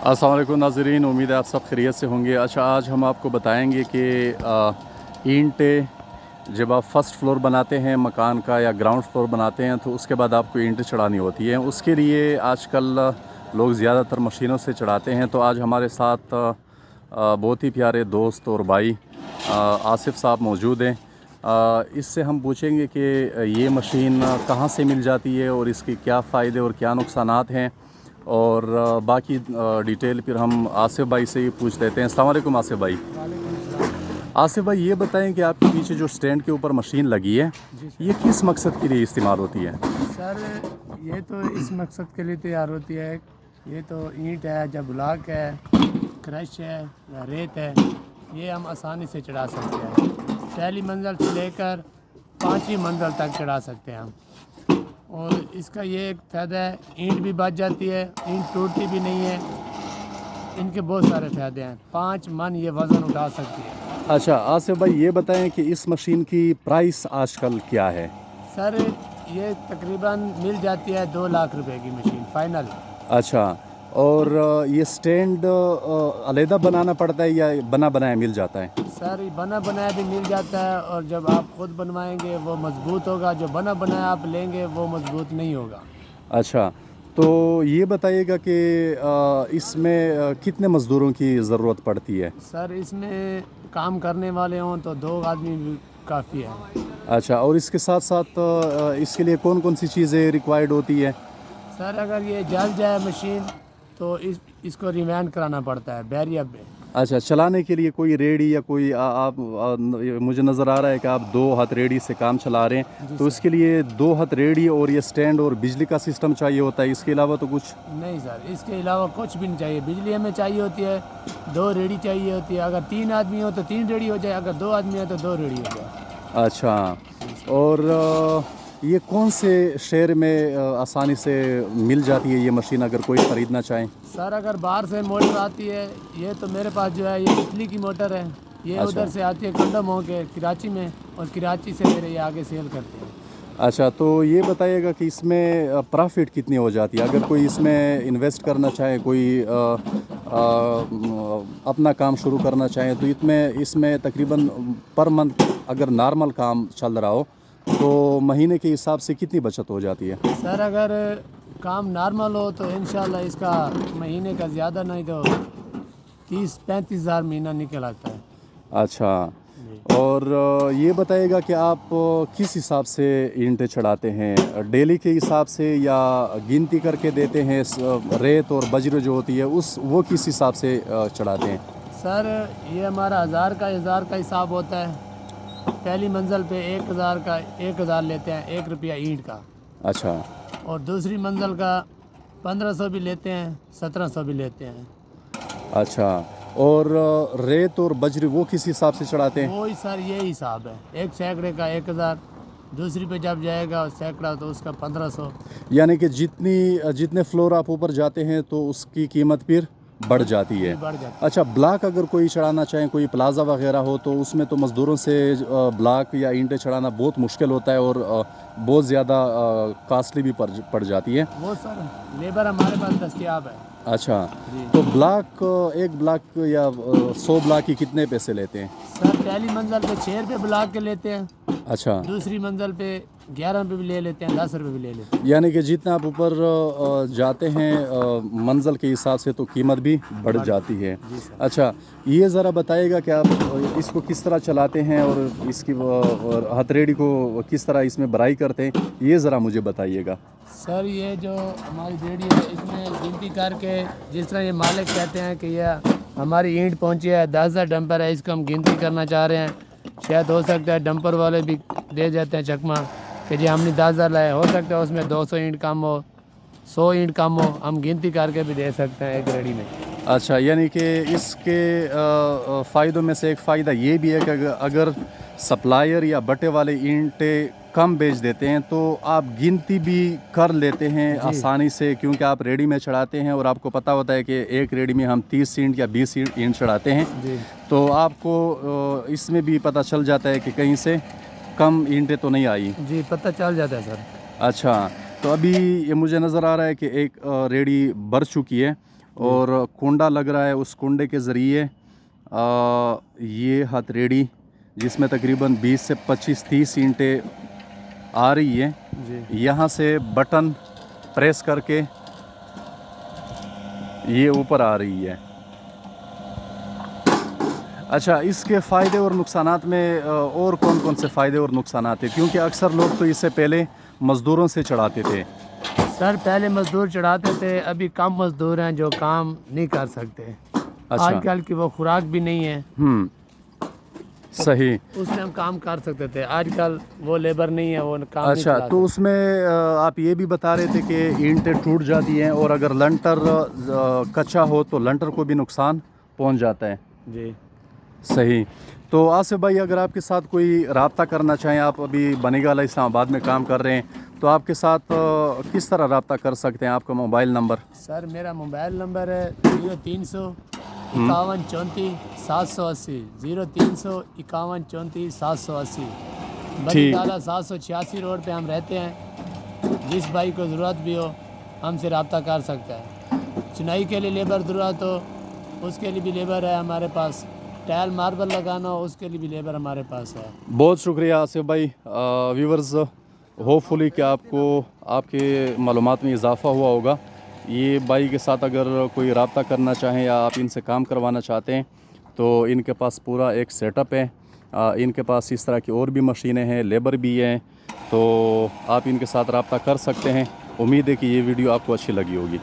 अस्सलाम वालेकुम नाज़रीन, उम्मीद है आप सब खैरियत से होंगे। अच्छा, आज हम आपको बताएंगे कि ईंटें जब आप फर्स्ट फ्लोर बनाते हैं मकान का या ग्राउंड फ्लोर बनाते हैं तो उसके बाद आपको ईंटें चढ़ानी होती हैं। उसके लिए आजकल लोग ज़्यादातर मशीनों से चढ़ाते हैं। तो आज हमारे साथ बहुत ही प्यारे दोस्त और भाई आसिफ साहब मौजूद हैं। इससे हम पूछेंगे कि ये मशीन कहाँ से मिल जाती है और इसके क्या फ़ायदे और क्या नुकसानात हैं, और बाकी डिटेल फिर हम आसिफ भाई से ही पूछ लेते हैं। अस्सलाम वालेकुम आसिफ भाई। आसिफ भाई, ये बताएं कि आपके पीछे जो स्टैंड के ऊपर मशीन लगी है ये किस मकसद के लिए इस्तेमाल होती है? सर, ये तो इस मकसद के लिए तैयार होती है। ये तो ईंट है, जब ब्लॉक है, क्रश है या रेत है, ये हम आसानी से चढ़ा सकते हैं। पहली मंजिल से लेकर 5वीं मंजिल तक चढ़ा सकते हैं हम। और इसका ये एक फ़ायदा है, ईंट भी बच जाती है, ईंट टूटती भी नहीं है। इनके बहुत सारे फ़ायदे हैं। 5 मन ये वज़न उठा सकती है। अच्छा आसिफ भाई, ये बताएं कि इस मशीन की प्राइस आजकल क्या है? सर, ये तकरीबन मिल जाती है 2 लाख रुपए की मशीन फाइनल। अच्छा, और ये स्टैंड अलहदा बनाना पड़ता है या बना बनाया मिल जाता है? सर, बना बनाया भी मिल जाता है, और जब आप खुद बनवाएंगे वो मज़बूत होगा। जो बना बनाया आप लेंगे वो मज़बूत नहीं होगा। अच्छा, तो ये बताइएगा कि इसमें कितने मज़दूरों की ज़रूरत पड़ती है? सर, इसमें काम करने वाले हों तो 2 आदमी भी काफ़ी है। अच्छा, और इसके साथ साथ इसके लिए कौन कौन सी चीज़ें रिक्वायर्ड होती है? सर, अगर ये जल जाए मशीन तो इसको रिवाइंड कराना पड़ता है बैरियर पे। अच्छा, चलाने के लिए कोई रेडी या कोई मुझे नज़र आ रहा है कि आप 2 हाथ रेडी से काम चला रहे हैं, तो इसके लिए 2 हाथ रेडी और ये स्टैंड और बिजली का सिस्टम चाहिए होता है। इसके अलावा तो कुछ नहीं सर, इसके अलावा कुछ भी नहीं चाहिए। बिजली हमें चाहिए होती है, 2 रेडी चाहिए होती है। अगर 3 आदमी हो तो 3 रेडी हो जाए, अगर 2 आदमी हो तो 2 रेडी हो जाए। अच्छा, और ये कौन से शहर में आसानी से मिल जाती है ये मशीन अगर कोई ख़रीदना चाहे? सर, अगर बाहर से मोटर आती है, ये तो मेरे पास जो है ये इटली की मोटर है। ये अच्छा। उधर से आती है कंडम हो के कराची में, और कराची से मेरे ये आगे सेल करते हैं। अच्छा, तो ये बताइएगा कि इसमें प्रॉफिट कितनी हो जाती है अगर कोई इसमें इन्वेस्ट करना चाहे, कोई अपना काम शुरू करना चाहे, तो इसमें तकरीबन पर मंथ अगर नॉर्मल काम चल रहा हो तो महीने के हिसाब से कितनी बचत हो जाती है? सर, अगर काम नॉर्मल हो तो इंशाल्लाह इसका महीने का ज़्यादा नहीं तो 30-35 हज़ार महीना निकल आता है। अच्छा, और ये बताइएगा कि आप किस हिसाब से ईंटें चढ़ाते हैं? डेली के हिसाब से या गिनती करके देते हैं? रेत और बजरी जो होती है वो किस हिसाब से चढ़ाते हैं? सर, ये हमारा हज़ार का हिसाब होता है। पहली मंजिल पे 1000 लेते हैं, 1 रुपया ईंट का। अच्छा। और दूसरी मंजिल का 1500 भी लेते हैं, 1700 भी लेते हैं। अच्छा, और रेत और बजरी वो किस हिसाब से चढ़ाते हैं? वही सर, यही हिसाब है। एक सैकड़े का 1000, दूसरी पे जब जाएगा सैकड़ा तो उसका 1500। यानी कि जितने फ्लोर आप ऊपर जाते हैं तो उसकी कीमत फिर बढ़ जाती है। बढ़ जाता है। अच्छा, ब्लॉक अगर कोई चढ़ाना चाहे, कोई प्लाजा वगैरह हो, तो उसमें तो मज़दूरों से ब्लॉक या ईंटें चढ़ाना बहुत मुश्किल होता है और बहुत ज़्यादा कॉस्टली भी पड़ जाती है। वो सर, लेबर हमारे पास दस्तियाब है। अच्छा, जी। तो एक ब्लॉक या 100 ब्लॉक की कितने पैसे लेते हैं? सर, पहली मंजिल पे 6 रुपये ब्लॉक के लेते हैं। अच्छा, दूसरी मंजिल पे 11 रुपये भी ले लेते हैं, 10 रुपये भी ले लेते हैं। यानी कि जितना आप ऊपर जाते हैं मंजिल के हिसाब से तो कीमत भी बढ़ जाती है। जी सर। अच्छा, ये ज़रा बताइएगा कि आप इसको किस तरह चलाते हैं और इसकी हथेली को किस तरह इसमें भराई करते हैं, ये ज़रा मुझे बताइएगा। सर, ये जो हमारी रेडी है इसमें गिनती करके, जिस तरह ये मालिक कहते हैं कि यह हमारी ईंट पहुंची है, 10,000 डंपर है, इसको हम गिनती करना चाह रहे हैं। शायद हो सकता है डंपर वाले भी दे जाते हैं चकमा कि जी हमने 10,000 लाए। हो सकता है उसमें 200 ईंट कम हो, 100 ईंट कम हो, हम गिनती करके भी दे सकते हैं एक रेडी में। अच्छा, यानी कि इसके फ़ायदों में से एक फ़ायदा ये भी है कि अगर सप्लायर या बटे वाले ईंटें कम बेच देते हैं तो आप गिनती भी कर लेते हैं आसानी से, क्योंकि आप रेडी में चढ़ाते हैं और आपको पता होता है कि एक रेडी में हम 30 ईंट या 20 ईंट चढ़ाते हैं। जी। तो आपको इसमें भी पता चल जाता है कि कहीं से कम ईंटें तो नहीं आई। जी, पता चल जाता है सर। अच्छा, तो अभी ये मुझे नज़र आ रहा है कि एक रेडी भर चुकी है, और कुंडा लग रहा है। उस कुंडे के ज़रिए ये हथेड़ी जिसमें तकरीबन 20 से 25-30 ईंटें आ रही है, जी यहाँ से बटन प्रेस करके ये ऊपर आ रही है। अच्छा, इसके फ़ायदे और नुकसानात में और कौन कौन से फ़ायदे और नुकसानात हैं? क्योंकि अक्सर लोग तो इससे पहले मज़दूरों से चढ़ाते थे। सर, पहले मज़दूर चढ़ाते थे, अभी कम मज़दूर हैं जो काम नहीं कर सकते। अच्छा। आजकल की वो खुराक भी नहीं है, सही। उसमें हम काम कर सकते थे। आजकल वो लेबर नहीं है, वो काम नहीं अच्छा, चला तो उसमें आप ये भी बता रहे थे कि ईंटें टूट जाती हैं और अगर लंटर कच्चा हो तो लंटर को भी नुकसान पहुंच जाता है। सकते। जी सही। तो आसिफ भाई, अगर आपके साथ कोई रब्ता करना चाहें, आप अभी बनीगाला इस्लामाबाद में काम कर रहे हैं, तो आपके साथ किस तरह रब्ता कर सकते हैं? आपका मोबाइल नंबर? सर, मेरा मोबाइल नंबर है 0300 51 34 780, 0300 51 34 780। बनीगाला 786 रोड पे हम रहते हैं। जिस भाई को ज़रूरत भी हो हमसे रब्ता कर सकता है। चुनाई के लिए लेबर ज़रूरत हो उसके लिए भी लेबर है हमारे पास। टाइल मार्बल लगाना हो उसके लिए भी लेबर हमारे पास है। बहुत शुक्रिया आसिफ भाई। व्यूवर्स, होपफुली कि आपको आपके मालूमात में इजाफ़ा हुआ होगा। ये भाई के साथ अगर कोई रब्ता करना चाहें या आप इनसे काम करवाना चाहते हैं तो इनके पास पूरा एक सेटअप है। इनके पास इस तरह की और भी मशीनें हैं, लेबर भी हैं, तो आप इनके साथ रब्ता कर सकते हैं। उम्मीद है कि ये वीडियो आपको अच्छी लगी होगी।